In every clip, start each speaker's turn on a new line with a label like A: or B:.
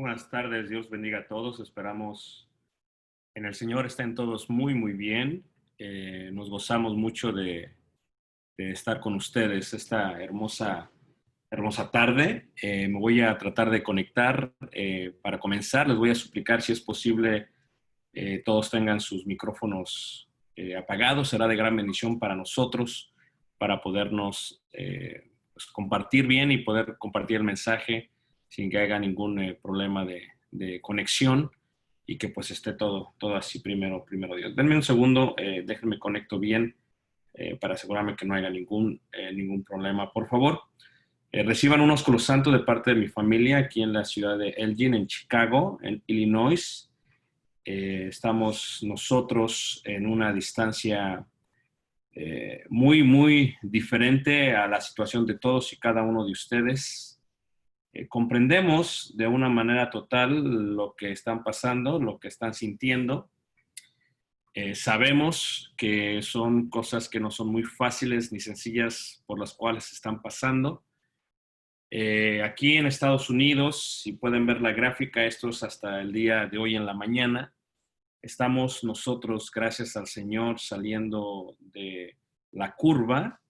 A: Buenas tardes, Dios bendiga a todos. Esperamos en el Señor estén todos muy, muy bien. Nos gozamos mucho de estar con ustedes esta hermosa tarde. Me voy a tratar de conectar. Para comenzar, les voy a suplicar si es posible todos tengan sus micrófonos apagados. Será de gran bendición para nosotros para podernos pues, compartir bien y poder compartir el mensaje sin que haya ningún problema de conexión y que pues esté todo así primero Dios. Denme un segundo, déjenme conecto bien para asegurarme que no haya ningún problema. Por favor, reciban un ósculo santo de parte de mi familia aquí en la ciudad de Elgin, en Chicago, en Illinois. Estamos nosotros en una distancia muy diferente a la situación de todos y cada uno de ustedes. Comprendemos de una manera total lo que están pasando, lo que están sintiendo. Sabemos que son cosas que no son muy fáciles ni sencillas por las cuales están pasando. Aquí en Estados Unidos, si pueden ver la gráfica, esto es hasta el día de hoy en la mañana. Estamos nosotros, gracias al Señor, saliendo de la curva.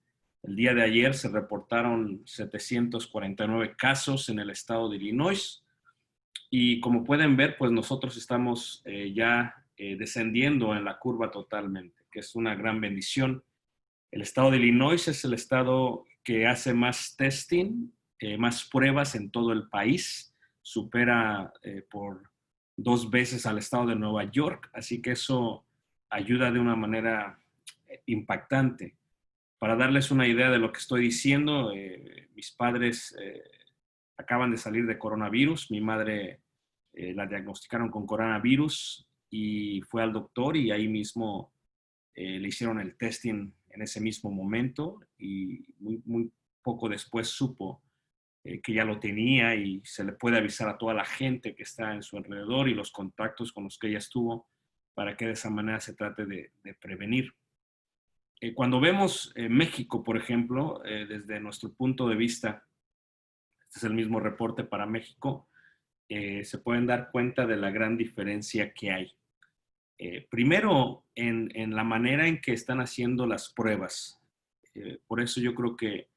A: El día de ayer se reportaron 749 casos en el estado de Illinois y como pueden ver, pues nosotros estamos ya descendiendo en la curva totalmente, que es una gran bendición. El estado de Illinois es el estado que hace más testing, más pruebas en todo el país. Supera por 2 veces al estado de Nueva York, así que eso ayuda de una manera impactante. Para darles una idea de lo que estoy diciendo, mis padres acaban de salir de coronavirus. Mi madre la diagnosticaron con coronavirus y fue al doctor y ahí mismo le hicieron el testing en ese mismo momento y muy poco después supo que ya lo tenía y se le puede avisar a toda la gente que está en su alrededor y los contactos con los que ella estuvo para que de esa manera se trate de prevenir. Cuando vemos México, por ejemplo, desde nuestro punto de vista, este es el mismo reporte para México, se pueden dar cuenta de la gran diferencia que hay. Primero, en la manera en que están haciendo las pruebas. Por eso yo creo que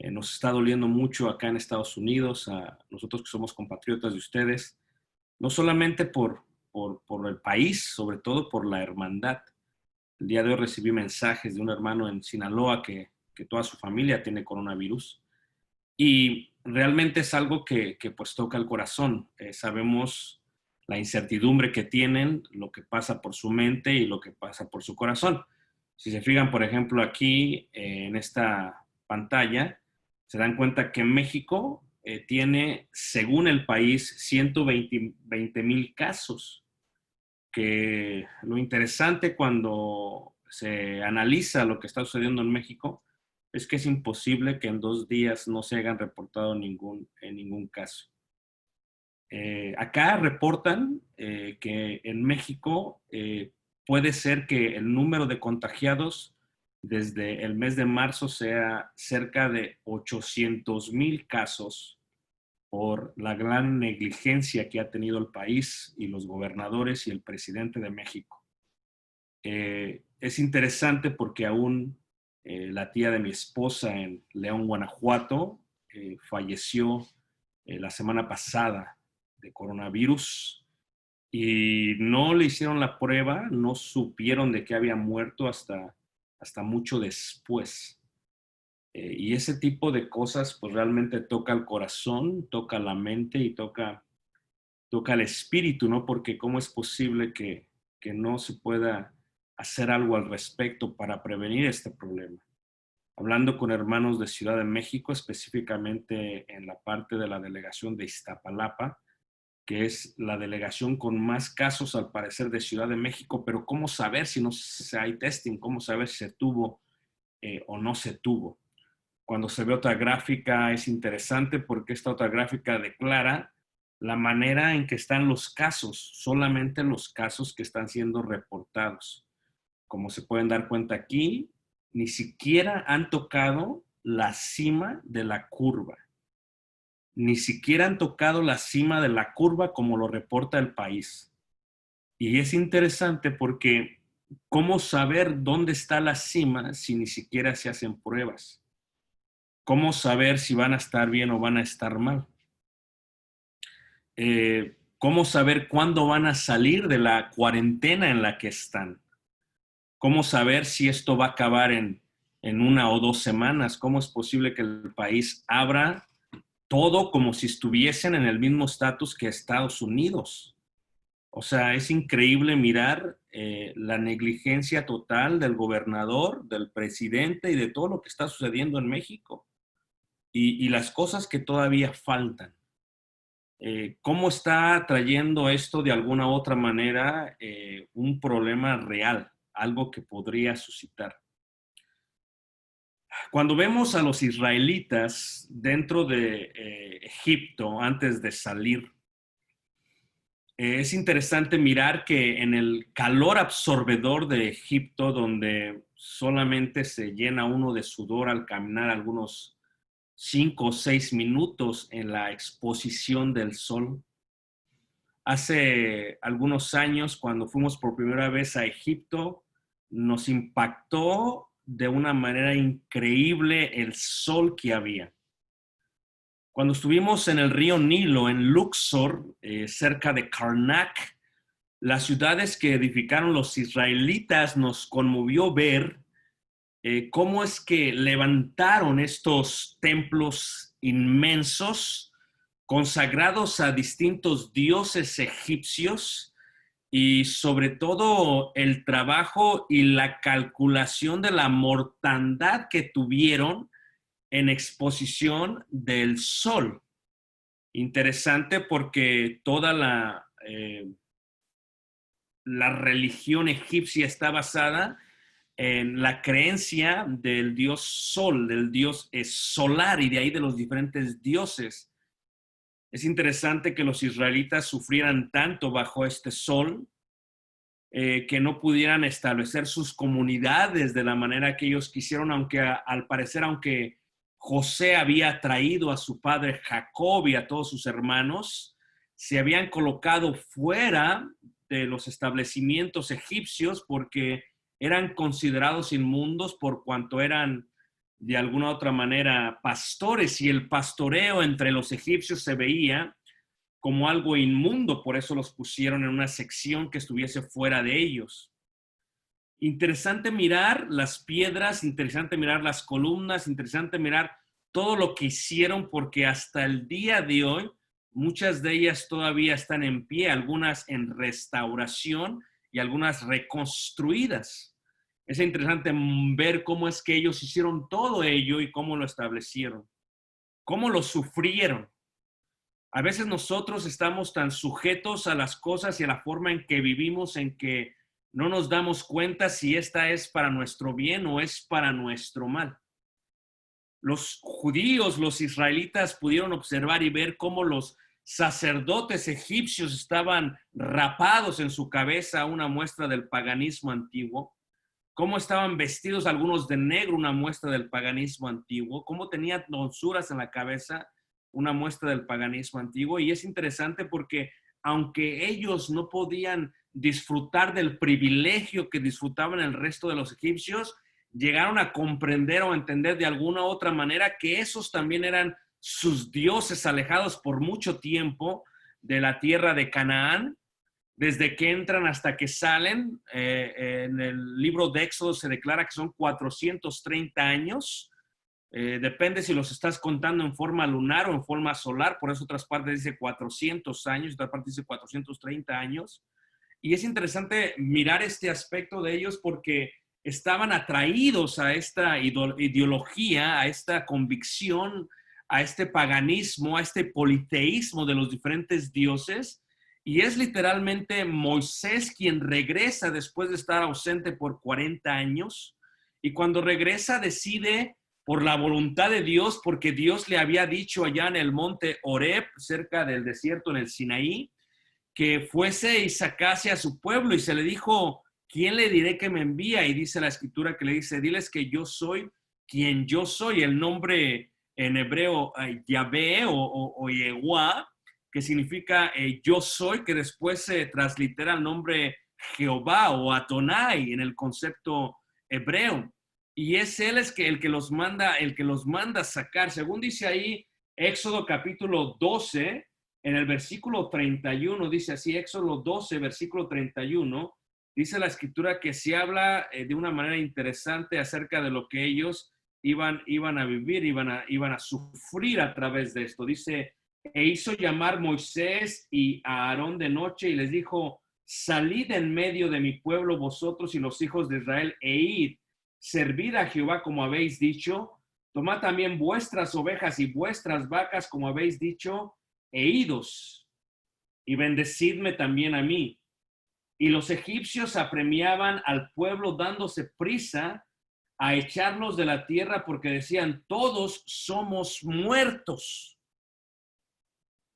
A: nos está doliendo mucho acá en Estados Unidos, a nosotros que somos compatriotas de ustedes, no solamente por el país, sobre todo por la hermandad. El día de hoy recibí mensajes de un hermano en Sinaloa que toda su familia tiene coronavirus y realmente es algo que pues toca el corazón. Sabemos la incertidumbre que tienen, lo que pasa por su mente y lo que pasa por su corazón. Si se fijan, por ejemplo, aquí en esta pantalla, se dan cuenta que México tiene, según el país, 120,000 casos. Que lo interesante cuando se analiza lo que está sucediendo en México es que es imposible que en 2 días no se hayan reportado en ningún caso. Acá reportan que en México puede ser que el número de contagiados desde el mes de marzo sea cerca de 800,000 casos por la gran negligencia que ha tenido el país y los gobernadores y el presidente de México. Es interesante porque aún la tía de mi esposa en León, Guanajuato, falleció la semana pasada de coronavirus y no le hicieron la prueba, no supieron de que había muerto hasta mucho después. Y ese tipo de cosas pues realmente toca el corazón, toca la mente y toca el espíritu, ¿no? Porque cómo es posible que no se pueda hacer algo al respecto para prevenir este problema. Hablando con hermanos de Ciudad de México, específicamente en la parte de la delegación de Iztapalapa, que es la delegación con más casos al parecer de Ciudad de México, pero ¿cómo saber si no hay testing? ¿Cómo saber si se tuvo o no se tuvo? Cuando se ve otra gráfica es interesante porque esta otra gráfica declara la manera en que están los casos, solamente los casos que están siendo reportados. Como se pueden dar cuenta aquí, ni siquiera han tocado la cima de la curva. ni siquiera han tocado la cima de la curva como lo reporta el país. Y es interesante porque ¿cómo saber dónde está la cima si ni siquiera se hacen pruebas? ¿Cómo saber si van a estar bien o van a estar mal? ¿Cómo saber cuándo van a salir de la cuarentena en la que están? ¿Cómo saber si esto va a acabar en 1 o 2 semanas? ¿Cómo es posible que el país abra todo como si estuviesen en el mismo estatus que Estados Unidos? O sea, es increíble mirar la negligencia total del gobernador, del presidente y de todo lo que está sucediendo en México y las cosas que todavía faltan. ¿Cómo está trayendo esto de alguna u otra manera un problema real, algo que podría suscitar? Cuando vemos a los israelitas dentro de Egipto antes de salir, es interesante mirar que en el calor absorbedor de Egipto, donde solamente se llena uno de sudor al caminar algunos 5 o 6 minutos en la exposición del sol, hace algunos años, cuando fuimos por primera vez a Egipto, nos impactó de una manera increíble el sol que había. Cuando estuvimos en el río Nilo, en Luxor, cerca de Karnak, las ciudades que edificaron los israelitas, nos conmovió ver cómo es que levantaron estos templos inmensos, consagrados a distintos dioses egipcios, y sobre todo el trabajo y la calculación de la mortandad que tuvieron en exposición del sol. Interesante porque toda la religión egipcia está basada en la creencia del dios sol, del dios solar, y de ahí de los diferentes dioses. Es interesante que los israelitas sufrieran tanto bajo este sol, que no pudieran establecer sus comunidades de la manera que ellos quisieron, aunque al parecer, aunque José había traído a su padre Jacob y a todos sus hermanos, se habían colocado fuera de los establecimientos egipcios porque eran considerados inmundos por cuanto eran de alguna otra manera pastores, y el pastoreo entre los egipcios se veía como algo inmundo, por eso los pusieron en una sección que estuviese fuera de ellos. Interesante mirar las piedras, interesante mirar las columnas, interesante mirar todo lo que hicieron, porque hasta el día de hoy muchas de ellas todavía están en pie, algunas en restauración y algunas reconstruidas. Es interesante ver cómo es que ellos hicieron todo ello y cómo lo establecieron, cómo lo sufrieron. A veces nosotros estamos tan sujetos a las cosas y a la forma en que vivimos, en que no nos damos cuenta si esta es para nuestro bien o es para nuestro mal. Los judíos, los israelitas pudieron observar y ver cómo los sacerdotes egipcios estaban rapados en su cabeza, una muestra del paganismo antiguo, cómo estaban vestidos algunos de negro, una muestra del paganismo antiguo, cómo tenían tonsuras en la cabeza, una muestra del paganismo antiguo. Y es interesante porque aunque ellos no podían disfrutar del privilegio que disfrutaban el resto de los egipcios, llegaron a comprender o entender de alguna u otra manera que esos también eran sus dioses, alejados por mucho tiempo de la tierra de Canaán, desde que entran hasta que salen. En el libro de Éxodo se declara que son 430 años. Depende si los estás contando en forma lunar o en forma solar, por eso otras partes dice 400 años, otras partes dice 430 años. Y es interesante mirar este aspecto de ellos porque estaban atraídos a esta ideología, a esta convicción, a este paganismo, a este politeísmo de los diferentes dioses. Y es literalmente Moisés quien regresa después de estar ausente por 40 años. Y cuando regresa decide, por la voluntad de Dios, porque Dios le había dicho allá en el monte Horeb, cerca del desierto en el Sinaí, que fuese y sacase a su pueblo, y se le dijo, ¿quién le diré que me envía? Y dice la escritura que le dice, diles que yo soy quien yo soy. El nombre en hebreo Yahvé o Yehuá, que significa yo soy, que después se translitera el nombre Jehová o Adonai en el concepto hebreo. Y es él el que los manda, a sacar. Según dice ahí Éxodo capítulo 12, en el versículo 31, dice así, Éxodo 12, versículo 31, dice la escritura que se habla de una manera interesante acerca de lo que ellos iban a vivir, iban a sufrir a través de esto. Dice, e hizo llamar Moisés y a Aarón de noche y les dijo, salid en medio de mi pueblo vosotros y los hijos de Israel e id, servid a Jehová como habéis dicho, tomad también vuestras ovejas y vuestras vacas como habéis dicho, e idos, y bendecidme también a mí. Y los egipcios apremiaban al pueblo dándose prisa a echarlos de la tierra porque decían, todos somos muertos.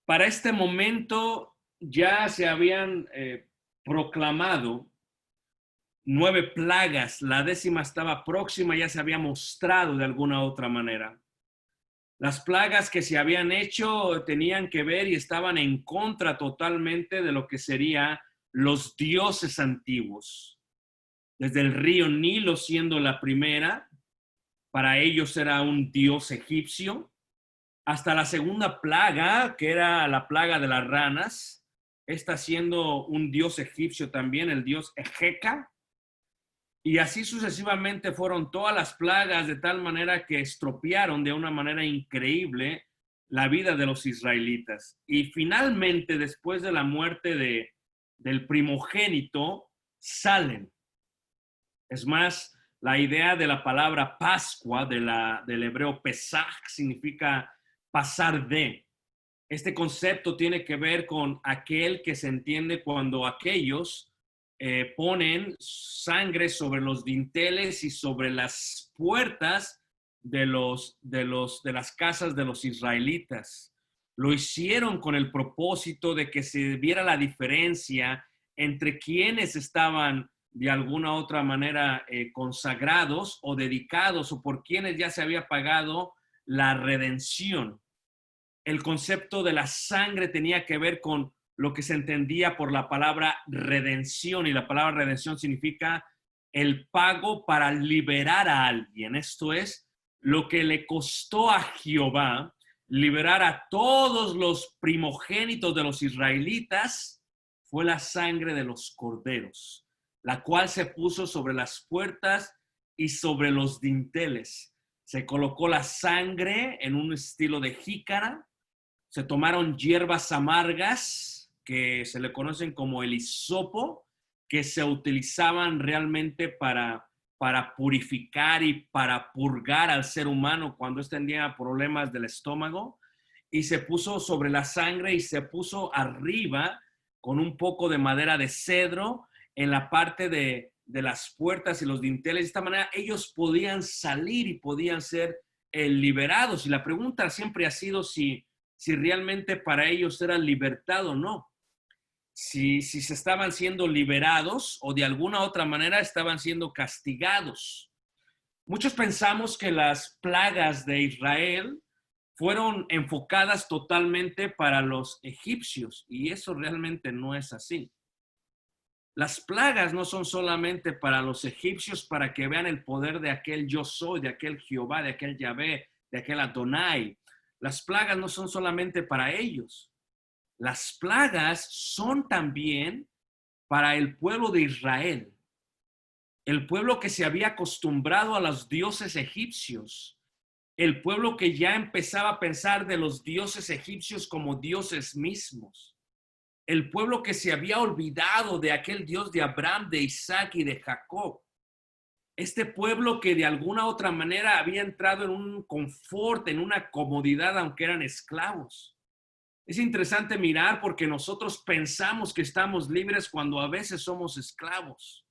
A: Para este momento ya se habían proclamado 9 plagas, la 10ª estaba próxima, ya se había mostrado de alguna otra manera. Las plagas que se habían hecho tenían que ver y estaban en contra totalmente de lo que serían los dioses antiguos. Desde el río Nilo siendo la primera, para ellos era un dios egipcio, hasta la segunda plaga, que era la plaga de las ranas, esta siendo un dios egipcio también, el dios Ejeca, y así sucesivamente fueron todas las plagas de tal manera que estropearon de una manera increíble la vida de los israelitas. Y finalmente, después de la muerte del primogénito, salen. Es más, la idea de la palabra Pascua, del hebreo Pesach, significa pasar de. Este concepto tiene que ver con aquel que se entiende cuando aquellos ponen sangre sobre los dinteles y sobre las puertas de las casas de los israelitas. Lo hicieron con el propósito de que se viera la diferencia entre quienes estaban de alguna otra manera consagrados o dedicados o por quienes ya se había pagado la redención. El concepto de la sangre tenía que ver con lo que se entendía por la palabra redención, y la palabra redención significa el pago para liberar a alguien. Esto es lo que le costó a Jehová liberar a todos los primogénitos de los israelitas, fue la sangre de los corderos, la cual se puso sobre las puertas y sobre los dinteles. Se colocó la sangre en un estilo de jícara, se tomaron hierbas amargas que se le conocen como el hisopo, que se utilizaban realmente para purificar y para purgar al ser humano cuando tenía problemas del estómago, y se puso sobre la sangre y se puso arriba con un poco de madera de cedro en la parte de las puertas y los dinteles. De esta manera ellos podían salir y podían ser liberados. Y la pregunta siempre ha sido si realmente para ellos era libertad o no. Si se estaban siendo liberados o de alguna otra manera estaban siendo castigados. Muchos pensamos que las plagas de Israel fueron enfocadas totalmente para los egipcios, y eso realmente no es así. Las plagas no son solamente para los egipcios para que vean el poder de aquel yo soy, de aquel Jehová, de aquel Yahvé, de aquel Adonai. Las plagas no son solamente para ellos. Las plagas son también para el pueblo de Israel, el pueblo que se había acostumbrado a los dioses egipcios, el pueblo que ya empezaba a pensar de los dioses egipcios como dioses mismos, el pueblo que se había olvidado de aquel Dios de Abraham, de Isaac y de Jacob. Este pueblo que de alguna otra manera había entrado en un confort, en una comodidad, aunque eran esclavos. Es interesante mirar porque nosotros pensamos que estamos libres cuando a veces somos esclavos.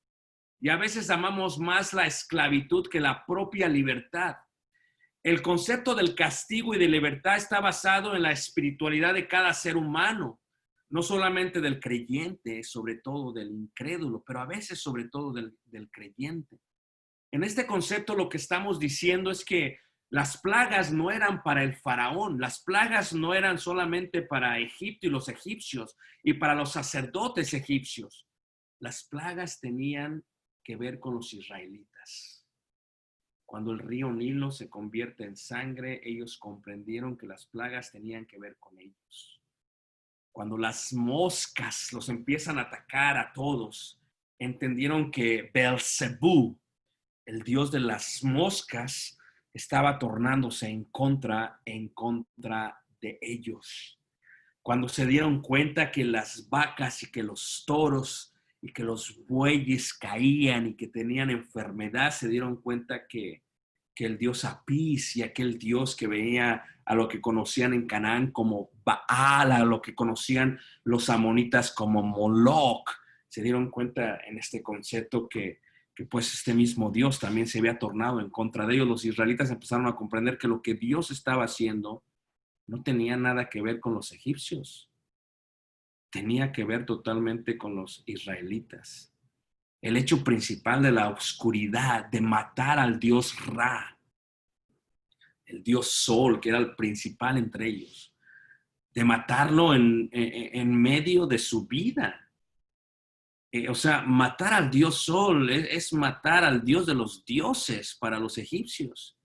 A: Y a veces amamos más la esclavitud que la propia libertad. El concepto del castigo y de libertad está basado en la espiritualidad de cada ser humano, no solamente del creyente, sobre todo del incrédulo, pero a veces sobre todo del creyente. En este concepto lo que estamos diciendo es que Las plagas no eran para el faraón, las plagas no eran solamente para Egipto y los egipcios y para los sacerdotes egipcios. Las plagas tenían que ver con los israelitas. Cuando el río Nilo se convierte en sangre, ellos comprendieron que las plagas tenían que ver con ellos. Cuando las moscas los empiezan a atacar a todos, entendieron que Beelzebú, el dios de las moscas, estaba tornándose en contra de ellos. Cuando se dieron cuenta que las vacas y que los toros y que los bueyes caían y que tenían enfermedad, se dieron cuenta que el dios Apis y aquel dios que venía a lo que conocían en Canaán como Baal, a lo que conocían los amonitas como Moloch, se dieron cuenta en este concepto que pues este mismo Dios también se había tornado en contra de ellos. Los israelitas empezaron a comprender que lo que Dios estaba haciendo no tenía nada que ver con los egipcios, tenía que ver totalmente con los israelitas. El hecho principal de la oscuridad, de matar al dios Ra, el dios Sol, que era el principal entre ellos, de matarlo en medio de su vida. O sea, matar al dios Sol es matar al dios de los dioses para los egipcios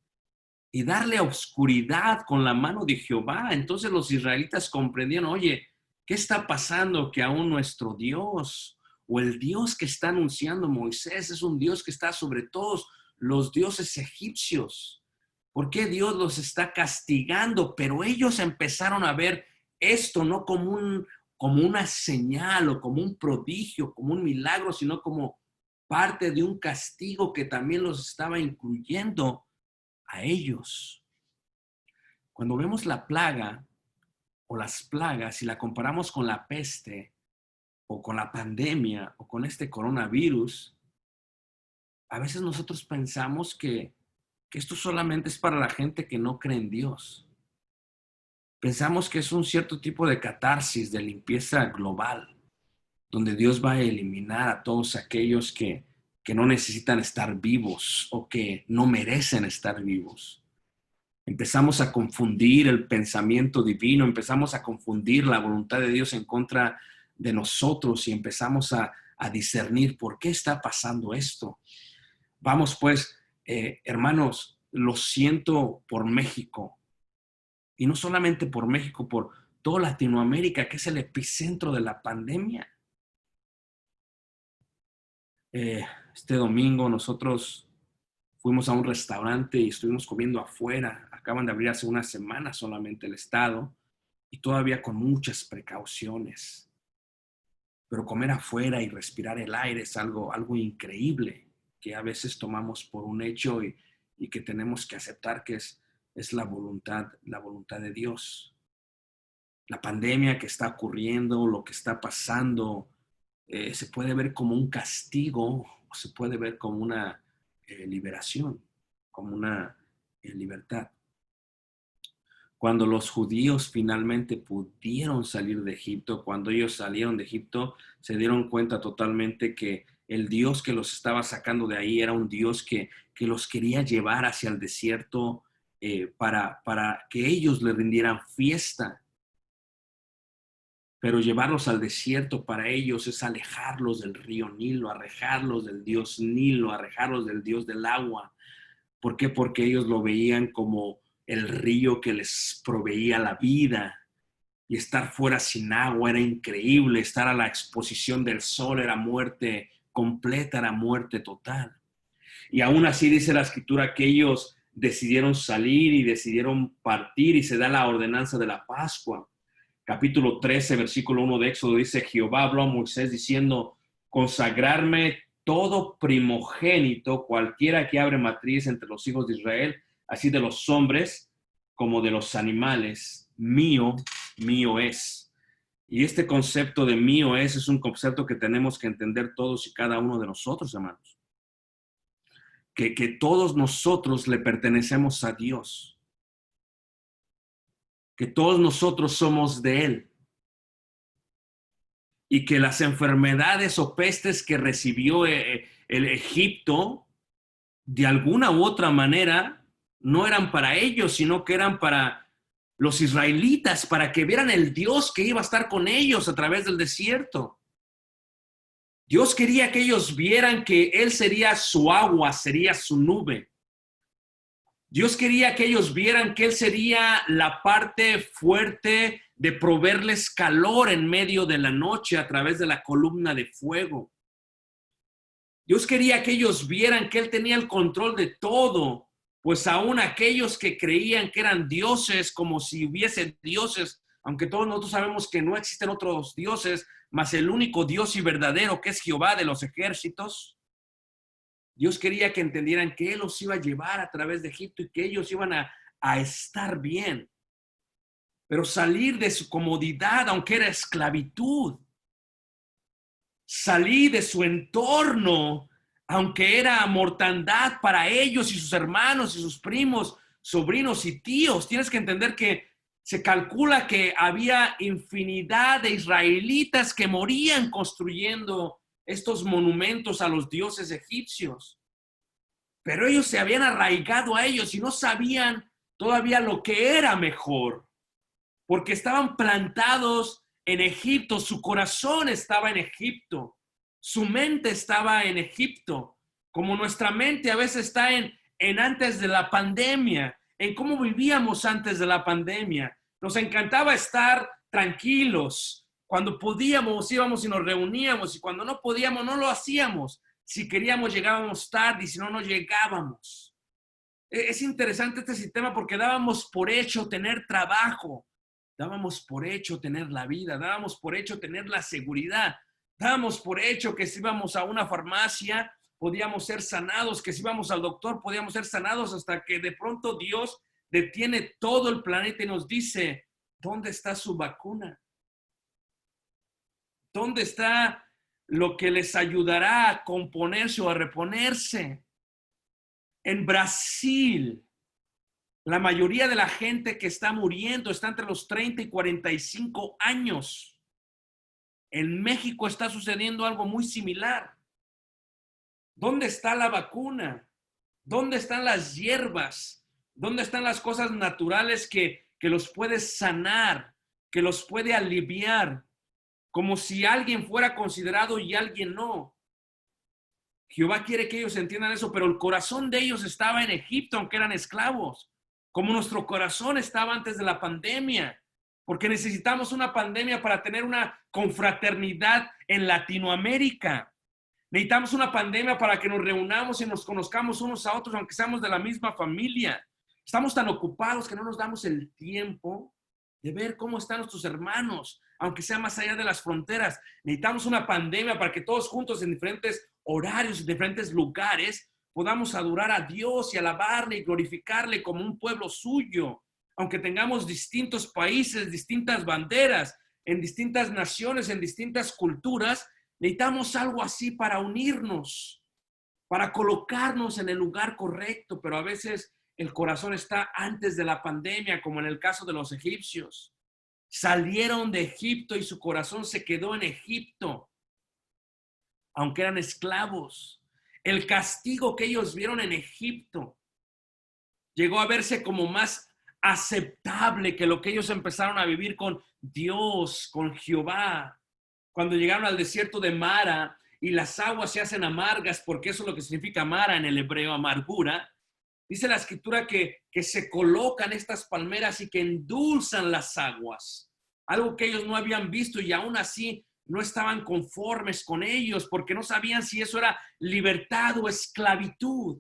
A: y darle oscuridad con la mano de Jehová. Entonces los israelitas comprendieron, oye, ¿qué está pasando? Que aún nuestro Dios o el Dios que está anunciando Moisés es un Dios que está sobre todos los dioses egipcios. ¿Por qué Dios los está castigando? Pero ellos empezaron a ver esto no como una señal o como un prodigio, como un milagro, sino como parte de un castigo que también los estaba incluyendo a ellos. Cuando vemos la plaga o las plagas y la comparamos con la peste o con la pandemia o con este coronavirus, a veces nosotros pensamos que esto solamente es para la gente que no cree en Dios. Pensamos que es un cierto tipo de catarsis, de limpieza global, donde Dios va a eliminar a todos aquellos que no necesitan estar vivos o que no merecen estar vivos. Empezamos a confundir el pensamiento divino, empezamos a confundir la voluntad de Dios en contra de nosotros y empezamos a discernir por qué está pasando esto. Vamos pues, hermanos, lo siento por México y no solamente por México, por toda Latinoamérica, que es el epicentro de la pandemia. Este domingo nosotros fuimos a un restaurante y estuvimos comiendo afuera. Acaban de abrir hace una semana solamente el estado y todavía con muchas precauciones. Pero comer afuera y respirar el aire es algo increíble que a veces tomamos por un hecho y que tenemos que aceptar que es la voluntad de Dios. La pandemia que está ocurriendo, lo que está pasando, se puede ver como un castigo o se puede ver como una liberación, como una libertad. Cuando los judíos finalmente pudieron salir de Egipto, cuando ellos salieron de Egipto, se dieron cuenta totalmente que el Dios que los estaba sacando de ahí era un Dios que los quería llevar hacia el desierto para que ellos le rindieran fiesta. Pero llevarlos al desierto para ellos es alejarlos del río Nilo, alejarlos del dios Nilo, alejarlos del dios del agua. ¿Por qué? Porque ellos lo veían como el río que les proveía la vida. Y estar fuera sin agua era increíble. Estar a la exposición del sol era muerte completa, era muerte total. Y aún así dice la escritura que ellos decidieron salir y decidieron partir y se da la ordenanza de la Pascua. Capítulo 13, versículo 1 de Éxodo dice, Jehová habló a Moisés diciendo, consagrarme todo primogénito, cualquiera que abre matriz entre los hijos de Israel, así de los hombres como de los animales, mío es. Y este concepto de mío es un concepto que tenemos que entender todos y cada uno de nosotros, hermanos. Que todos nosotros le pertenecemos a Dios. Que todos nosotros somos de Él. Y que las enfermedades o pestes que recibió el Egipto, de alguna u otra manera, no eran para ellos, sino que eran para los israelitas, para que vieran el Dios que iba a estar con ellos a través del desierto. Dios quería que ellos vieran que Él sería su agua, sería su nube. Dios quería que ellos vieran que Él sería la parte fuerte de proveerles calor en medio de la noche a través de la columna de fuego. Dios quería que ellos vieran que Él tenía el control de todo, pues aún aquellos que creían que eran dioses, como si hubiese dioses, aunque todos nosotros sabemos que no existen otros dioses, más el único Dios y verdadero que es Jehová de los ejércitos. Dios quería que entendieran que Él los iba a llevar a través de Egipto y que ellos iban a estar bien. Pero salir de su comodidad, aunque era esclavitud, salir de su entorno, aunque era mortandad para ellos y sus hermanos y sus primos, sobrinos y tíos. Tienes que entender que se calcula que había infinidad de israelitas que morían construyendo estos monumentos a los dioses egipcios. Pero ellos se habían arraigado a ellos y no sabían todavía lo que era mejor, porque estaban plantados en Egipto, su corazón estaba en Egipto, su mente estaba en Egipto, como nuestra mente a veces está en antes de la pandemia, en cómo vivíamos antes de la pandemia. Nos encantaba estar tranquilos. Cuando podíamos, íbamos y nos reuníamos, y cuando no podíamos, no lo hacíamos. Si queríamos, llegábamos tarde, y si no, no llegábamos. Es interesante este sistema porque dábamos por hecho tener trabajo, dábamos por hecho tener la vida, dábamos por hecho tener la seguridad, dábamos por hecho que si íbamos a una farmacia podíamos ser sanados, que si íbamos al doctor podíamos ser sanados, hasta que de pronto Dios detiene todo el planeta y nos dice, ¿dónde está su vacuna? ¿Dónde está lo que les ayudará a componerse o a reponerse? En Brasil, la mayoría de la gente que está muriendo está entre los 30 y 45 años. En México está sucediendo algo muy similar. ¿Dónde está la vacuna? ¿Dónde están las hierbas? ¿Dónde están las cosas naturales que los puede sanar, que los puede aliviar? Como si alguien fuera considerado y alguien no. Jehová quiere que ellos entiendan eso, pero el corazón de ellos estaba en Egipto, aunque eran esclavos, como nuestro corazón estaba antes de la pandemia, porque necesitamos una pandemia para tener una confraternidad en Latinoamérica. Necesitamos una pandemia para que nos reunamos y nos conozcamos unos a otros, aunque seamos de la misma familia. Estamos tan ocupados que no nos damos el tiempo de ver cómo están nuestros hermanos, aunque sea más allá de las fronteras. Necesitamos una pandemia para que todos juntos en diferentes horarios, en diferentes lugares, podamos adorar a Dios y alabarle y glorificarle como un pueblo suyo. Aunque tengamos distintos países, distintas banderas, en distintas naciones, en distintas culturas, necesitamos algo así para unirnos, para colocarnos en el lugar correcto, pero a veces el corazón está antes de la pandemia, como en el caso de los egipcios. Salieron de Egipto y su corazón se quedó en Egipto, aunque eran esclavos. El castigo que ellos vieron en Egipto llegó a verse como más aceptable que lo que ellos empezaron a vivir con Dios, con Jehová. Cuando llegaron al desierto de Mara y las aguas se hacen amargas, porque eso es lo que significa Mara en el hebreo, amargura. Dice la escritura que se colocan estas palmeras y que endulzan las aguas. Algo que ellos no habían visto y aún así no estaban conformes con ellos porque no sabían si eso era libertad o esclavitud.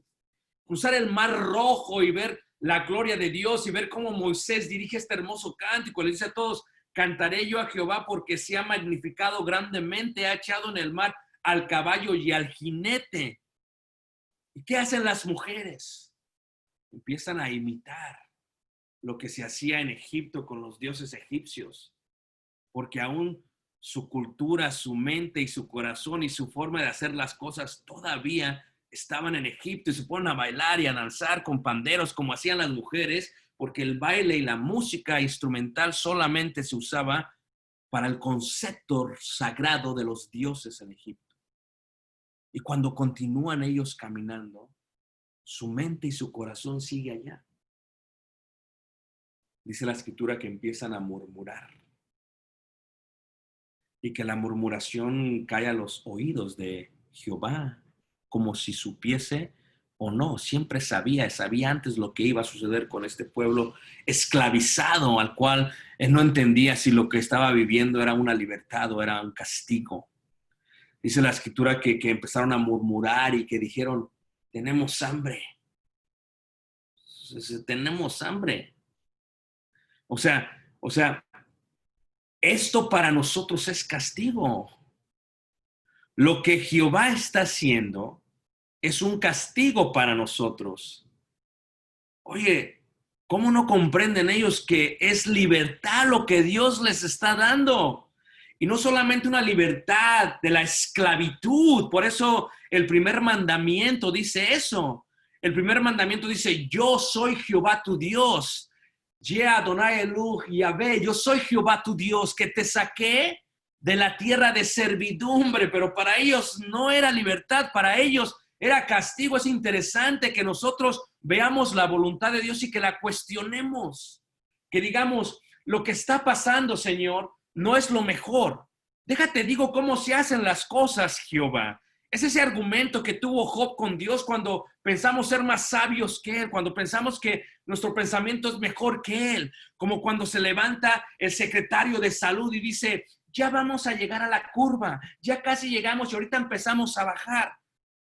A: Cruzar el mar rojo y ver la gloria de Dios y ver cómo Moisés dirige este hermoso cántico. Le dice a todos, cantaré yo a Jehová porque se ha magnificado grandemente, ha echado en el mar al caballo y al jinete. ¿Y qué hacen las mujeres? Empiezan a imitar lo que se hacía en Egipto con los dioses egipcios, porque aún su cultura, su mente y su corazón y su forma de hacer las cosas todavía estaban en Egipto y se ponen a bailar y a danzar con panderos como hacían las mujeres, porque el baile y la música instrumental solamente se usaba para el concepto sagrado de los dioses en Egipto. Y cuando continúan ellos caminando, su mente y su corazón sigue allá. dice la Escritura que empiezan a murmurar y que la murmuración cae a los oídos de Jehová, como si supiese o no, siempre sabía antes lo que iba a suceder con este pueblo esclavizado, al cual él no entendía si lo que estaba viviendo era una libertad o era un castigo. Dice la Escritura que empezaron a murmurar y que dijeron, tenemos hambre. Tenemos hambre. O sea, esto para nosotros es castigo. Lo que Jehová está haciendo es un castigo para nosotros. Oye, ¿cómo no comprenden ellos que es libertad lo que Dios les está dando? Y no solamente una libertad de la esclavitud. Por eso el primer mandamiento dice eso. El primer mandamiento dice, yo soy Jehová tu Dios. Ya Adonai Eluh Yahvé, yo soy Jehová tu Dios, que te saqué de la tierra de servidumbre, pero para ellos no era libertad, para ellos era castigo. Es interesante que nosotros veamos la voluntad de Dios y que la cuestionemos, que digamos, lo que está pasando, Señor, no es lo mejor. Déjate, digo cómo se hacen las cosas, Jehová. Es ese argumento que tuvo Job con Dios cuando pensamos ser más sabios que Él, cuando pensamos que nuestro pensamiento es mejor que Él, como cuando se levanta el secretario de salud y dice, ya vamos a llegar a la curva, ya casi llegamos y ahorita empezamos a bajar.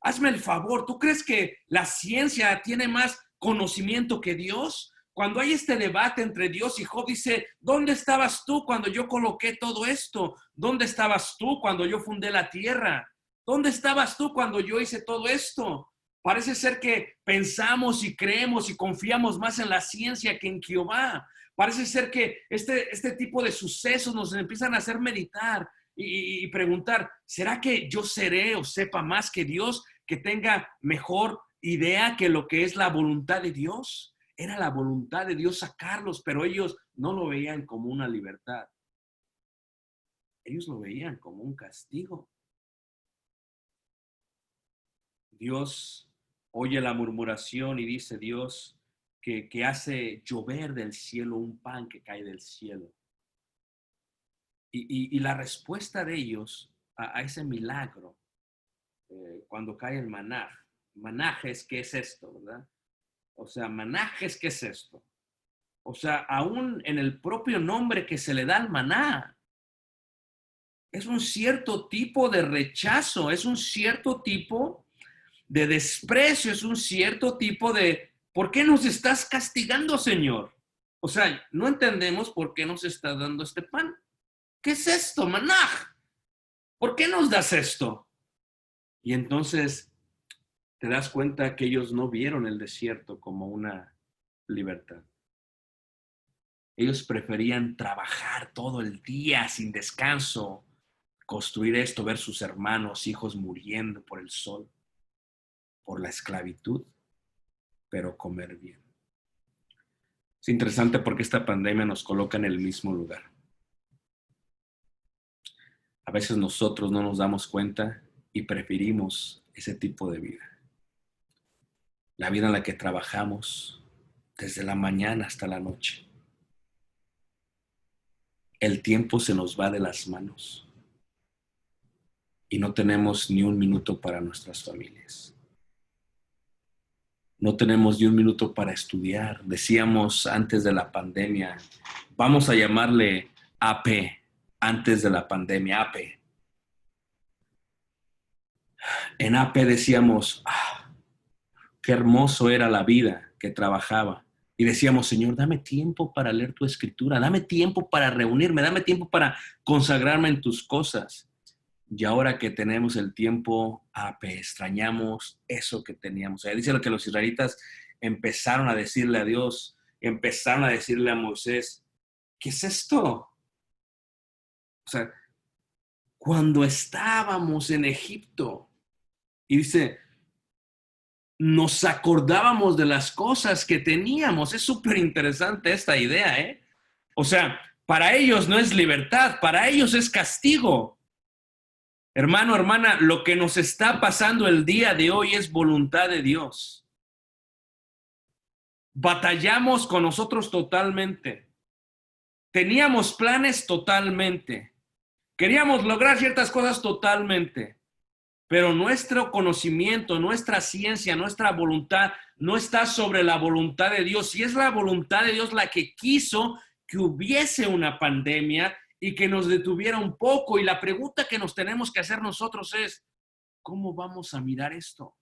A: Hazme el favor, ¿tú crees que la ciencia tiene más conocimiento que Dios? Cuando hay este debate entre Dios y Job, dice, ¿dónde estabas tú cuando yo coloqué todo esto? ¿Dónde estabas tú cuando yo fundé la tierra? ¿Dónde estabas tú cuando yo hice todo esto? Parece ser que pensamos y creemos y confiamos más en la ciencia que en Jehová. Parece ser que este tipo de sucesos nos empiezan a hacer meditar y preguntar, ¿será que yo seré o sepa más que Dios, que tenga mejor idea que lo que es la voluntad de Dios? Era la voluntad de Dios sacarlos, pero ellos no lo veían como una libertad. Ellos lo veían como un castigo. Dios oye la murmuración y dice Dios que hace llover del cielo un pan que cae del cielo. Y la respuesta de ellos a ese milagro, cuando cae el maná, manajes, ¿qué es esto, verdad? O sea, manajes, ¿qué es esto? O sea, aún en el propio nombre que se le da al maná, es un cierto tipo de rechazo, es un cierto tipo de desprecio, es un cierto tipo de, ¿por qué nos estás castigando, Señor? O sea, no entendemos por qué nos está dando este pan. ¿Qué es esto, maná? ¿Por qué nos das esto? Y entonces te das cuenta que ellos no vieron el desierto como una libertad. Ellos preferían trabajar todo el día sin descanso, construir esto, ver sus hermanos, hijos muriendo por el sol, por la esclavitud, pero comer bien. Es interesante porque esta pandemia nos coloca en el mismo lugar. A veces nosotros no nos damos cuenta y preferimos ese tipo de vida. La vida en la que trabajamos desde la mañana hasta la noche. El tiempo se nos va de las manos y no tenemos ni un minuto para nuestras familias. No tenemos ni un minuto para estudiar. Decíamos antes de la pandemia, vamos a llamarle AP, antes de la pandemia, AP. En AP decíamos, qué hermoso era la vida que trabajaba. Y decíamos, Señor, dame tiempo para leer tu escritura, dame tiempo para reunirme, dame tiempo para consagrarme en tus cosas. Y ahora que tenemos el tiempo, extrañamos eso que teníamos. Dice lo que los israelitas empezaron a decirle a Dios, empezaron a decirle a Moisés, ¿qué es esto? O sea, cuando estábamos en Egipto, y dice, nos acordábamos de las cosas que teníamos. Es súper interesante esta idea, ¿eh? O sea, para ellos no es libertad, para ellos es castigo. Hermano, hermana, lo que nos está pasando el día de hoy es voluntad de Dios. Batallamos con nosotros totalmente. Teníamos planes totalmente. Queríamos lograr ciertas cosas totalmente. Pero nuestro conocimiento, nuestra ciencia, nuestra voluntad no está sobre la voluntad de Dios. Y es la voluntad de Dios la que quiso que hubiese una pandemia y que nos detuviera un poco. Y la pregunta que nos tenemos que hacer nosotros es, ¿cómo vamos a mirar esto?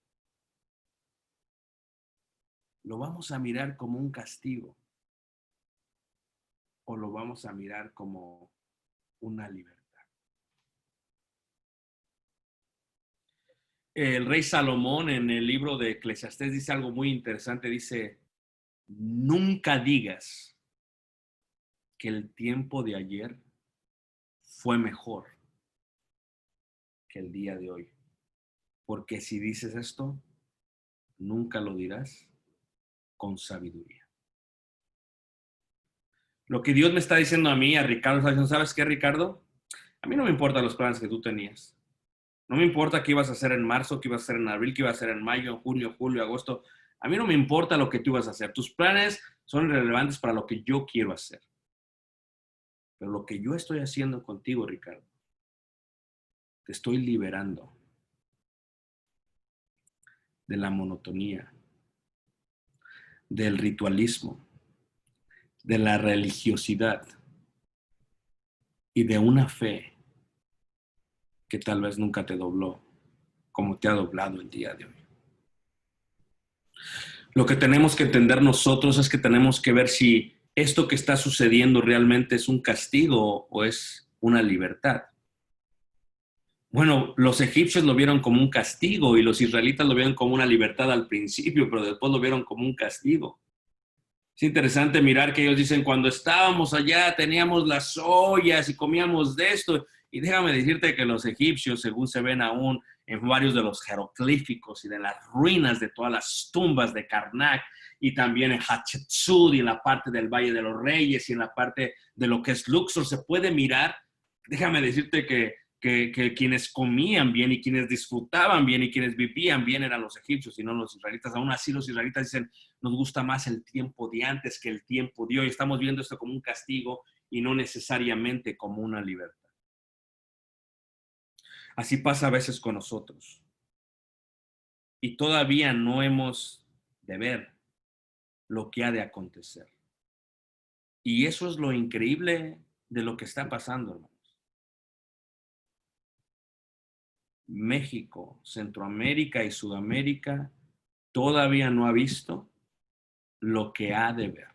A: ¿Lo vamos a mirar como un castigo o lo vamos a mirar como una libertad? El rey Salomón en el libro de Eclesiastés dice algo muy interesante. Dice, nunca digas que el tiempo de ayer fue mejor que el día de hoy. Porque si dices esto, nunca lo dirás con sabiduría. Lo que Dios me está diciendo a mí, a Ricardo, está diciendo, ¿sabes qué, Ricardo? A mí no me importan los planes que tú tenías. No me importa qué ibas a hacer en marzo, qué ibas a hacer en abril, qué ibas a hacer en mayo, en junio, julio, agosto. A mí no me importa lo que tú ibas a hacer. Tus planes son relevantes para lo que yo quiero hacer. Pero lo que yo estoy haciendo contigo, Ricardo, te estoy liberando de la monotonía, del ritualismo, de la religiosidad y de una fe que tal vez nunca te dobló como te ha doblado el día de hoy. Lo que tenemos que entender nosotros es que tenemos que ver si esto que está sucediendo realmente es un castigo o es una libertad. Bueno, los egipcios lo vieron como un castigo y los israelitas lo vieron como una libertad al principio, pero después lo vieron como un castigo. Es interesante mirar que ellos dicen, cuando estábamos allá teníamos las ollas y comíamos de esto. Y déjame decirte que los egipcios, según se ven aún en varios de los jeroglíficos y de las ruinas de todas las tumbas de Karnak, y también en Hatshepsut y en la parte del Valle de los Reyes y en la parte de lo que es Luxor, se puede mirar. Déjame decirte que quienes comían bien y quienes disfrutaban bien y quienes vivían bien eran los egipcios y no los israelitas. Aún así los israelitas dicen, nos gusta más el tiempo de antes que el tiempo de hoy. Estamos viendo esto como un castigo y no necesariamente como una libertad. Así pasa a veces con nosotros. Y todavía no hemos de ver lo que ha de acontecer. Y eso es lo increíble de lo que está pasando, hermanos. México, Centroamérica y Sudamérica todavía no ha visto lo que ha de ver.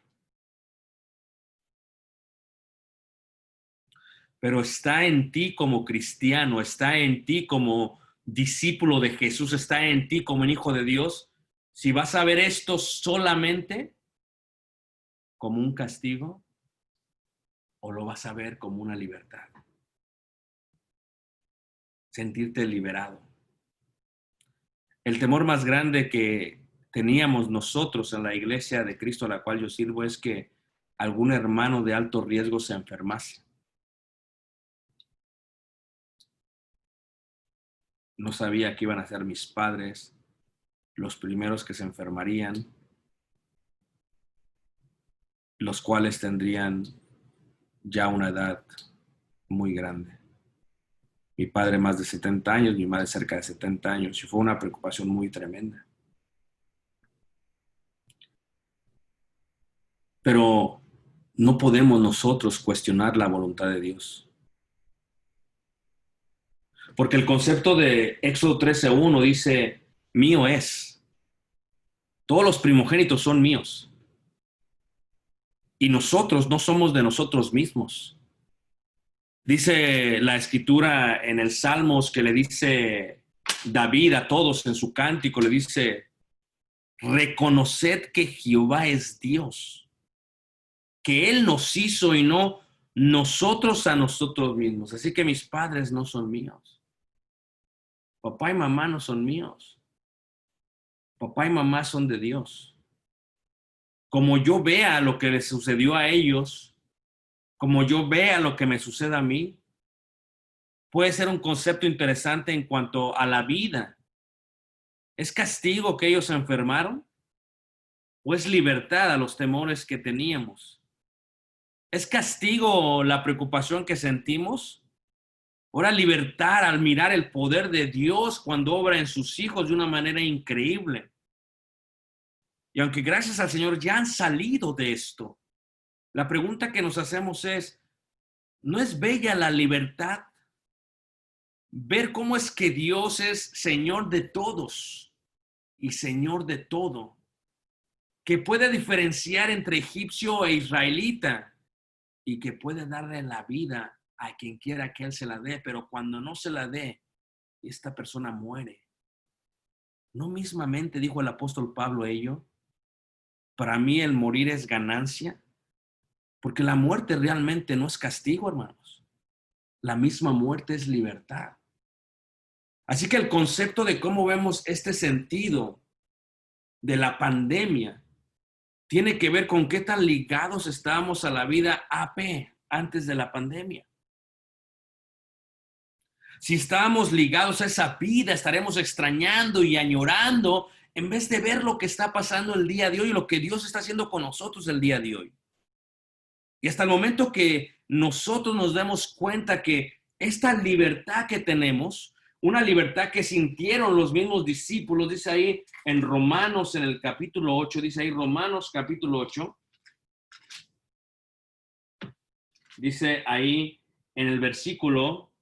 A: Pero está en ti como cristiano, está en ti como discípulo de Jesús, está en ti como un hijo de Dios. Si vas a ver esto solamente como un castigo o lo vas a ver como una libertad. Sentirte liberado. El temor más grande que teníamos nosotros en la iglesia de Cristo a la cual yo sirvo es que algún hermano de alto riesgo se enfermase. No sabía que iban a ser mis padres los primeros que se enfermarían, los cuales tendrían ya una edad muy grande. Mi padre más de 70 años, mi madre cerca de 70 años, y fue una preocupación muy tremenda. Pero no podemos nosotros cuestionar la voluntad de Dios. Porque el concepto de Éxodo 13:1 dice, mío es. Todos los primogénitos son míos. Y nosotros no somos de nosotros mismos. Dice la escritura en el Salmos que le dice David a todos en su cántico, le dice, reconoced que Jehová es Dios, que Él nos hizo y no nosotros a nosotros mismos. Así que mis padres no son míos. Papá y mamá no son míos. Papá y mamá son de Dios. Como yo vea lo que les sucedió a ellos, como yo vea lo que me sucede a mí, puede ser un concepto interesante en cuanto a la vida. ¿Es castigo que ellos se enfermaron? ¿O es libertad a los temores que teníamos? ¿Es castigo la preocupación que sentimos? Ahora libertad al mirar el poder de Dios cuando obra en sus hijos de una manera increíble. Y aunque gracias al Señor ya han salido de esto, la pregunta que nos hacemos es, ¿no es bella la libertad? Ver cómo es que Dios es Señor de todos y Señor de todo, que puede diferenciar entre egipcio e israelita y que puede darle la vida a quien quiera que Él se la dé, pero cuando no se la dé, esta persona muere. ¿No mismamente dijo el apóstol Pablo ello? Para mí el morir es ganancia, porque la muerte realmente no es castigo, hermanos. La misma muerte es libertad. Así que el concepto de cómo vemos este sentido de la pandemia tiene que ver con qué tan ligados estábamos a la vida AP antes de la pandemia. Si estábamos ligados a esa vida, estaremos extrañando y añorando en vez de ver lo que está pasando el día de hoy y lo que Dios está haciendo con nosotros el día de hoy. Y hasta el momento que nosotros nos demos cuenta que esta libertad que tenemos, una libertad que sintieron los mismos discípulos, dice ahí en Romanos, en el capítulo 8, dice ahí Romanos capítulo 8, dice ahí en el versículo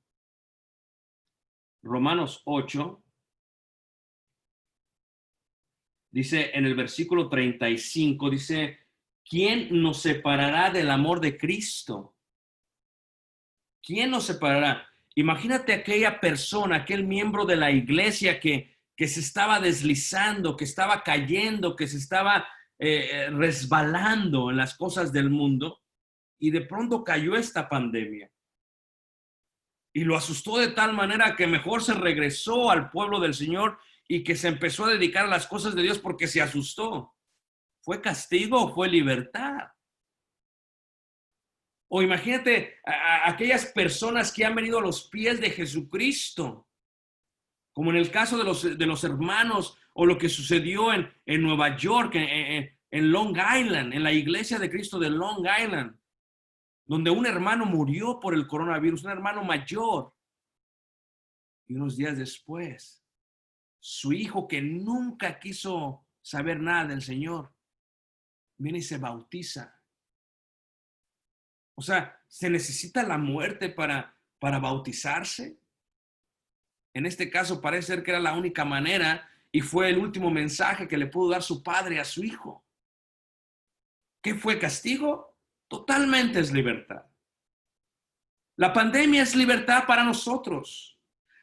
A: Romanos 8, dice en el versículo 35, dice, ¿quién nos separará del amor de Cristo? ¿Quién nos separará? Imagínate aquella persona, aquel miembro de la iglesia que se estaba deslizando, que estaba cayendo, que se estaba resbalando en las cosas del mundo y de pronto cayó esta pandemia. Y lo asustó de tal manera que mejor se regresó al pueblo del Señor y que se empezó a dedicar a las cosas de Dios porque se asustó. ¿Fue castigo o fue libertad? O imagínate a aquellas personas que han venido a los pies de Jesucristo, como en el caso de los hermanos o lo que sucedió en Nueva York, en Long Island, en la iglesia de Cristo de Long Island, donde un hermano murió por el coronavirus, un hermano mayor. Y unos días después, su hijo que nunca quiso saber nada del Señor, viene y se bautiza. O sea, ¿se necesita la muerte para bautizarse? En este caso parece ser que era la única manera y fue el último mensaje que le pudo dar su padre a su hijo. ¿Qué fue castigo? Totalmente es libertad. La pandemia es libertad para nosotros.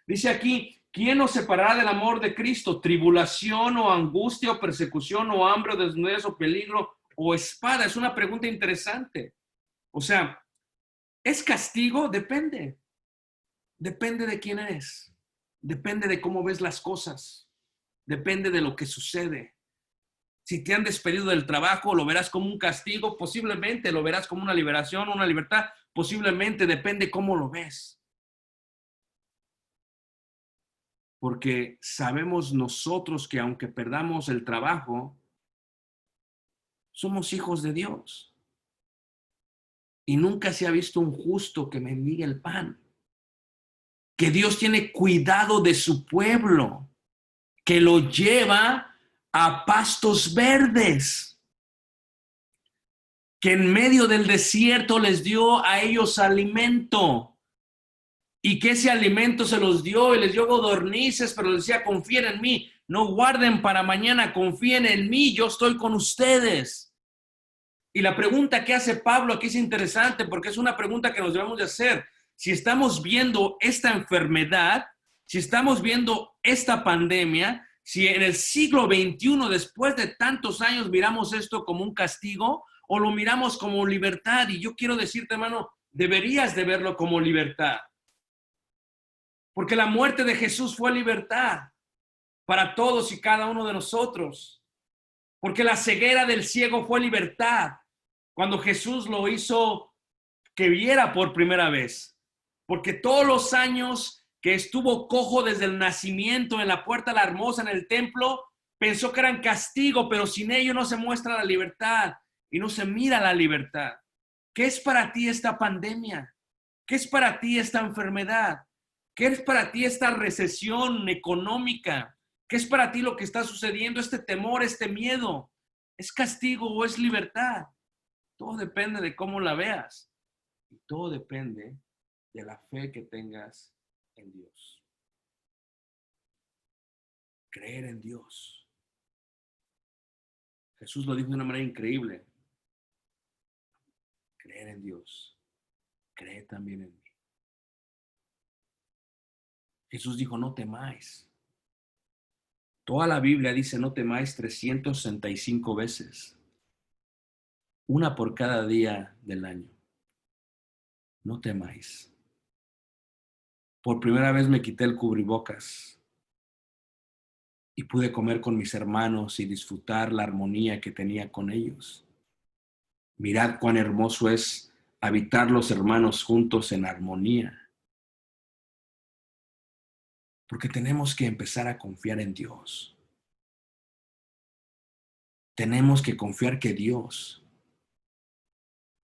A: Dice aquí, ¿quién nos separará del amor de Cristo? ¿Tribulación o angustia o persecución o hambre o desnudez o peligro o espada? Es una pregunta interesante. O sea, ¿es castigo? Depende. Depende de quién eres. Depende de cómo ves las cosas. Depende de lo que sucede. Si te han despedido del trabajo, lo verás como un castigo, posiblemente lo verás como una liberación, una libertad, posiblemente depende cómo lo ves. Porque sabemos nosotros que aunque perdamos el trabajo, somos hijos de Dios. Y nunca se ha visto un justo que mendigue el pan. Que Dios tiene cuidado de su pueblo, que lo lleva a pastos verdes, que en medio del desierto les dio a ellos alimento y que ese alimento se los dio y les dio codornices, pero les decía, confíen en mí, no guarden para mañana, confíen en mí, yo estoy con ustedes. Y la pregunta que hace Pablo aquí es interesante porque es una pregunta que nos debemos de hacer. Si estamos viendo esta enfermedad, si estamos viendo esta pandemia, si en el siglo XXI, después de tantos años, miramos esto como un castigo o lo miramos como libertad. Y yo quiero decirte, hermano, deberías de verlo como libertad. Porque la muerte de Jesús fue libertad para todos y cada uno de nosotros. Porque la ceguera del ciego fue libertad cuando Jesús lo hizo que viera por primera vez. Porque todos los años que estuvo cojo desde el nacimiento en la puerta de la hermosa en el templo, pensó que eran castigo, pero sin ello no se muestra la libertad y no se mira la libertad. ¿Qué es para ti esta pandemia? ¿Qué es para ti esta enfermedad? ¿Qué es para ti esta recesión económica? ¿Qué es para ti lo que está sucediendo, este temor, este miedo? ¿Es castigo o es libertad? Todo depende de cómo la veas. Y todo depende de la fe que tengas en Dios. Creer en Dios. Jesús lo dijo de una manera increíble. Creer en Dios. Cree también en mí. Jesús dijo, no temáis. Toda la Biblia dice, no temáis 365 veces. Una por cada día del año. No temáis. Por primera vez me quité el cubrebocas y pude comer con mis hermanos y disfrutar la armonía que tenía con ellos. Mirad cuán hermoso es habitar los hermanos juntos en armonía. Porque tenemos que empezar a confiar en Dios. Tenemos que confiar que Dios,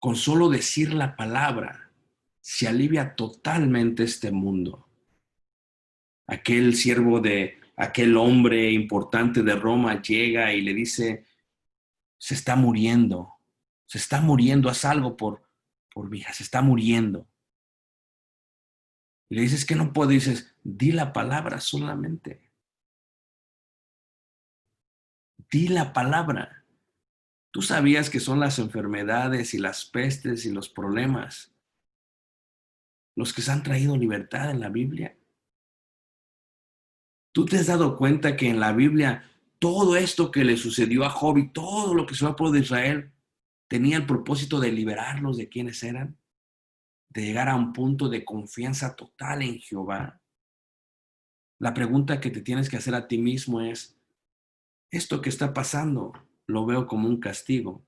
A: con solo decir la palabra, se alivia totalmente este mundo. Aquel siervo de aquel hombre importante de Roma llega y le dice, se está muriendo, haz algo por mi hija, se está muriendo. Y le dices que no puedo, dices, di la palabra solamente. Di la palabra. ¿Tú sabías que son las enfermedades y las pestes y los problemas los que se han traído libertad en la Biblia? ¿Tú te has dado cuenta que en la Biblia todo esto que le sucedió a Job y todo lo que sucedió al pueblo de Israel tenía el propósito de liberarlos de quienes eran? De llegar a un punto de confianza total en Jehová. La pregunta que te tienes que hacer a ti mismo es, ¿esto que está pasando lo veo como un castigo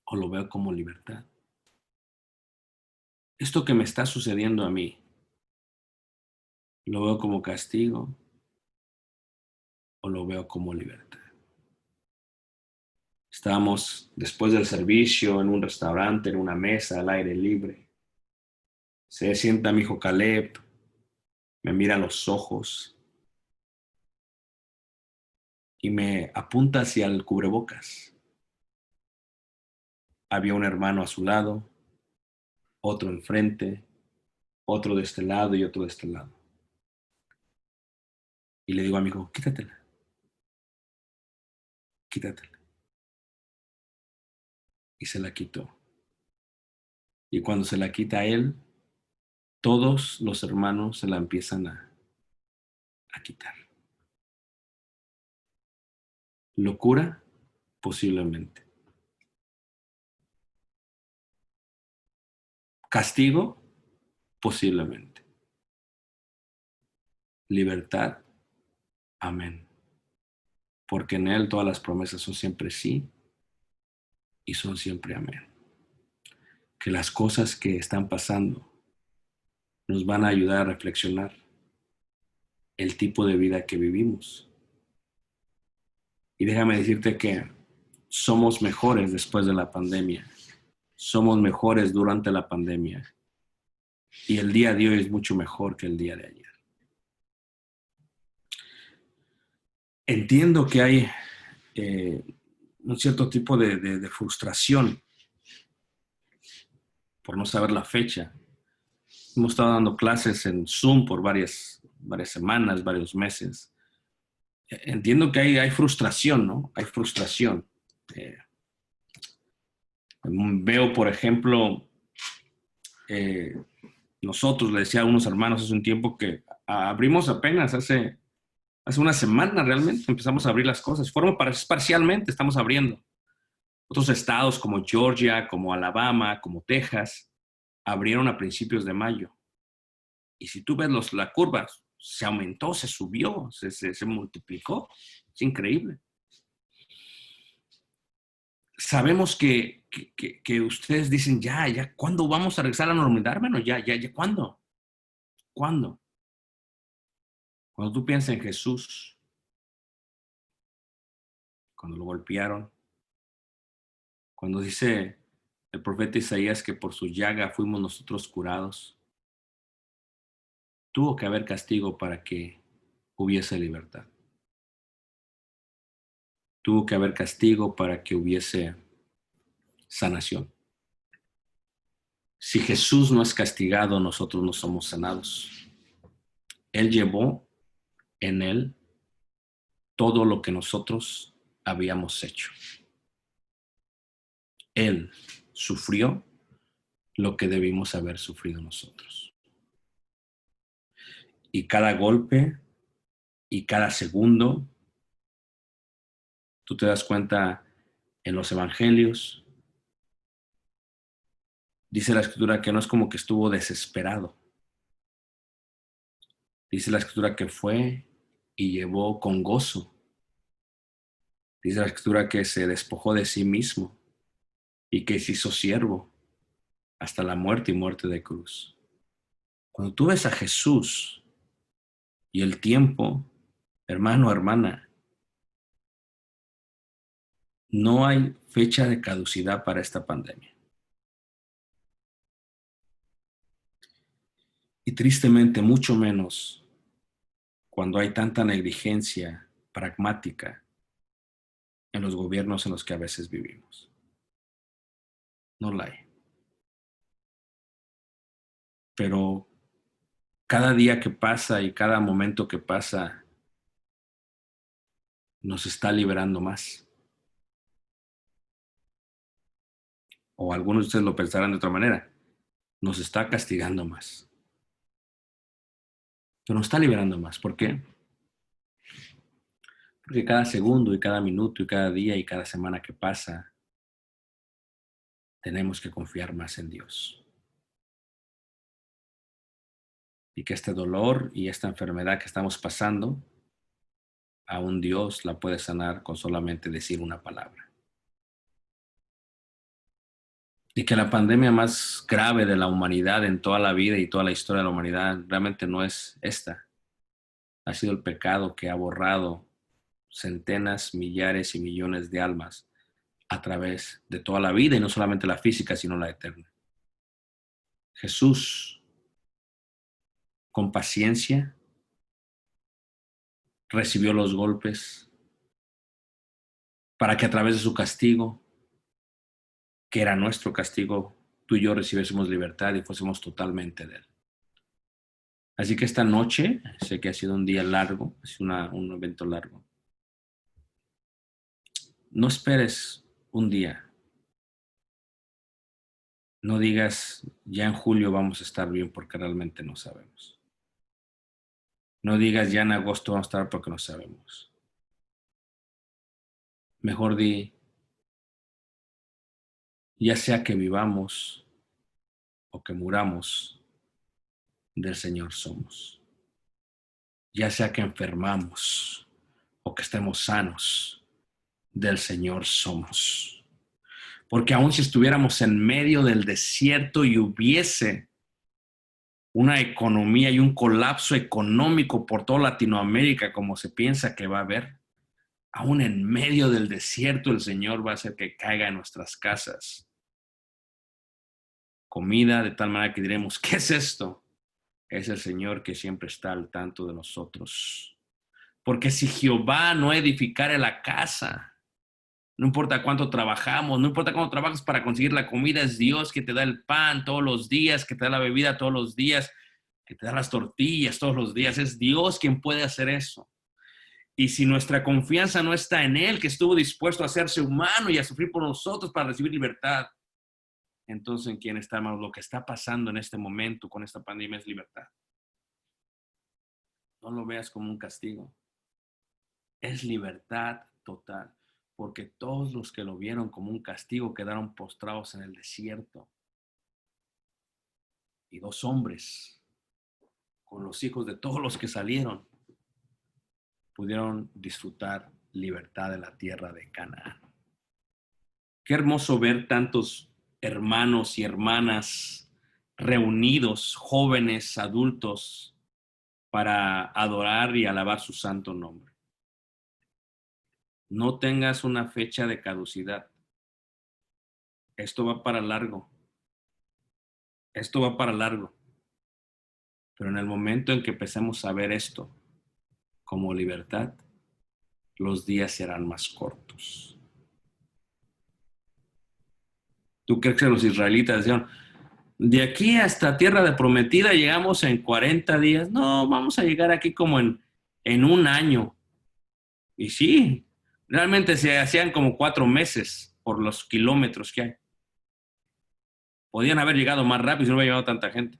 A: o lo veo como libertad? ¿Esto que me está sucediendo a mí lo veo como castigo o lo veo como libertad? Estábamos después del servicio en un restaurante, en una mesa al aire libre. Se sienta mi hijo Caleb, me mira a los ojos y me apunta hacia el cubrebocas. Había un hermano a su lado, otro enfrente, otro de este lado y otro de este lado. Y le digo a mi hijo, quítatela, quítatela. Y se la quitó. Y cuando se la quita a él, todos los hermanos se la empiezan a quitar. ¿Locura? Posiblemente. ¿Castigo? Posiblemente. ¿Libertad? Amén. Porque en Él todas las promesas son siempre sí y son siempre amén. Que las cosas que están pasando nos van a ayudar a reflexionar el tipo de vida que vivimos. Y déjame decirte que somos mejores después de la pandemia. Somos mejores durante la pandemia. Y el día de hoy es mucho mejor que el día de ayer. Entiendo que hay un cierto tipo de frustración por no saber la fecha. Hemos estado dando clases en Zoom por varias semanas, varios meses. Entiendo que hay frustración, ¿no? Hay frustración. Veo, por ejemplo, eh, nosotros, le decía a unos hermanos hace un tiempo que abrimos apenas hace una semana realmente, empezamos a abrir las cosas. Fueron parcialmente, estamos abriendo. Otros estados como Georgia, como Alabama, como Texas, abrieron a principios de mayo. Y si tú ves la curva, se aumentó, se subió, se multiplicó. Es increíble. Sabemos que ustedes dicen, ya, ¿cuándo vamos a regresar a la normalidad, hermano? Ya, ¿cuándo? ¿Cuándo? Cuando tú piensas en Jesús, cuando lo golpearon, cuando dice el profeta Isaías, que por su llaga fuimos nosotros curados. Tuvo que haber castigo para que hubiese libertad. Tuvo que haber castigo para que hubiese sanación. Si Jesús no es castigado, nosotros no somos sanados. Él llevó en él todo lo que nosotros habíamos hecho. Él sufrió lo que debimos haber sufrido nosotros. Y cada golpe y cada segundo, tú te das cuenta en los evangelios, dice la escritura que no es como que estuvo desesperado. Dice la escritura que fue y llevó con gozo. Dice la escritura que se despojó de sí mismo y que se hizo siervo hasta la muerte y muerte de cruz. Cuando tú ves a Jesús y el tiempo, hermano, hermana, no hay fecha de caducidad para esta pandemia. Y tristemente, mucho menos cuando hay tanta negligencia pragmática en los gobiernos en los que a veces vivimos. No la hay. Pero cada día que pasa y cada momento que pasa nos está liberando más. O algunos de ustedes lo pensarán de otra manera. Nos está castigando más. Pero nos está liberando más. ¿Por qué? Porque cada segundo y cada minuto y cada día y cada semana que pasa, tenemos que confiar más en Dios. Y que este dolor y esta enfermedad que estamos pasando, aún Dios la puede sanar con solamente decir una palabra. Y que la pandemia más grave de la humanidad en toda la vida y toda la historia de la humanidad realmente no es esta. Ha sido el pecado que ha borrado centenas, millares y millones de almas a través de toda la vida y no solamente la física, sino la eterna. Jesús, con paciencia, recibió los golpes para que a través de su castigo, que era nuestro castigo, tú y yo recibiésemos libertad y fuésemos totalmente de él. Así que esta noche, sé que ha sido un día largo, ha sido un evento largo. No esperes un día. No digas, ya en julio vamos a estar bien porque realmente no sabemos. No digas, ya en agosto vamos a estar porque no sabemos. Mejor di, ya sea que vivamos o que muramos, del Señor somos. Ya sea que enfermamos o que estemos sanos, del Señor somos. Porque aun si estuviéramos en medio del desierto y hubiese una economía y un colapso económico por toda Latinoamérica como se piensa que va a haber, aún en medio del desierto el Señor va a hacer que caiga en nuestras casas comida de tal manera que diremos, ¿qué es esto? Es el Señor que siempre está al tanto de nosotros. Porque si Jehová no edificare la casa, no importa cuánto trabajamos, no importa cuánto trabajas para conseguir la comida, es Dios que te da el pan todos los días, que te da la bebida todos los días, que te da las tortillas todos los días. Es Dios quien puede hacer eso. Y si nuestra confianza no está en Él, que estuvo dispuesto a hacerse humano y a sufrir por nosotros para recibir libertad, entonces ¿en quién está, hermanos? Lo que está pasando en este momento con esta pandemia es libertad. No lo veas como un castigo. Es libertad total, porque todos los que lo vieron como un castigo quedaron postrados en el desierto. Y 2 hombres, con los hijos de todos los que salieron, pudieron disfrutar libertad de la tierra de Canaán. Qué hermoso ver tantos hermanos y hermanas reunidos, jóvenes, adultos, para adorar y alabar su santo nombre. No tengas una fecha de caducidad. Esto va para largo. Esto va para largo. Pero en el momento en que empecemos a ver esto como libertad, los días serán más cortos. ¿Tú crees que los israelitas decían, de aquí hasta tierra de prometida llegamos en 40 días? No, vamos a llegar aquí como en un año. Y sí, realmente se hacían como 4 meses por los kilómetros que hay. Podían haber llegado más rápido si no hubiera llegado tanta gente.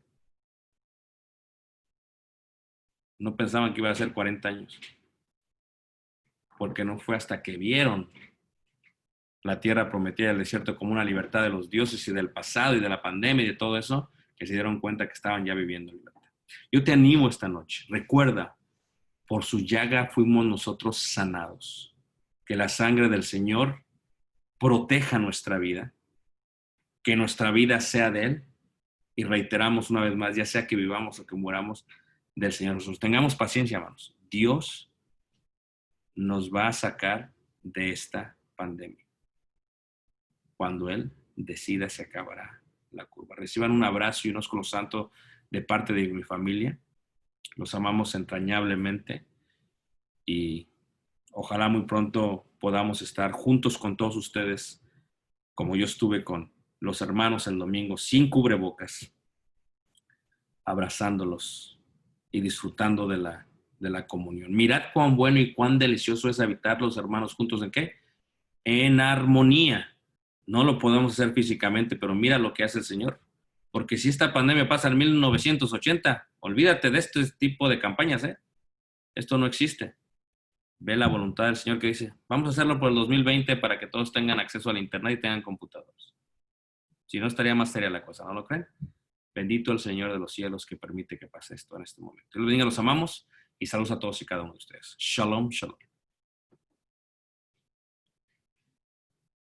A: No pensaban que iba a ser 40 años. Porque no fue hasta que vieron la tierra prometida del desierto como una libertad de los dioses y del pasado y de la pandemia y de todo eso, que se dieron cuenta que estaban ya viviendo libertad. Yo te animo esta noche. Recuerda, por su llaga fuimos nosotros sanados. Que la sangre del Señor proteja nuestra vida, que nuestra vida sea de Él, y reiteramos una vez más, ya sea que vivamos o que muramos, del Señor Jesús. Tengamos paciencia, hermanos. Dios nos va a sacar de esta pandemia. Cuando Él decida, se acabará la curva. Reciban un abrazo y un ósculo santo de parte de mi familia. Los amamos entrañablemente y ojalá muy pronto podamos estar juntos con todos ustedes, como yo estuve con los hermanos el domingo, sin cubrebocas, abrazándolos y disfrutando de la comunión. Mirad cuán bueno y cuán delicioso es habitar los hermanos juntos. ¿En qué? En armonía. No lo podemos hacer físicamente, pero mira lo que hace el Señor. Porque si esta pandemia pasa en 1980, olvídate de este tipo de campañas, ¿eh? Esto no existe. Ve la voluntad del Señor que dice, vamos a hacerlo por el 2020 para que todos tengan acceso al Internet y tengan computadores. Si no, estaría más seria la cosa, ¿no lo creen? Bendito el Señor de los cielos que permite que pase esto en este momento. Dios los bendiga, los amamos y saludos a todos y cada uno de ustedes. Shalom, shalom.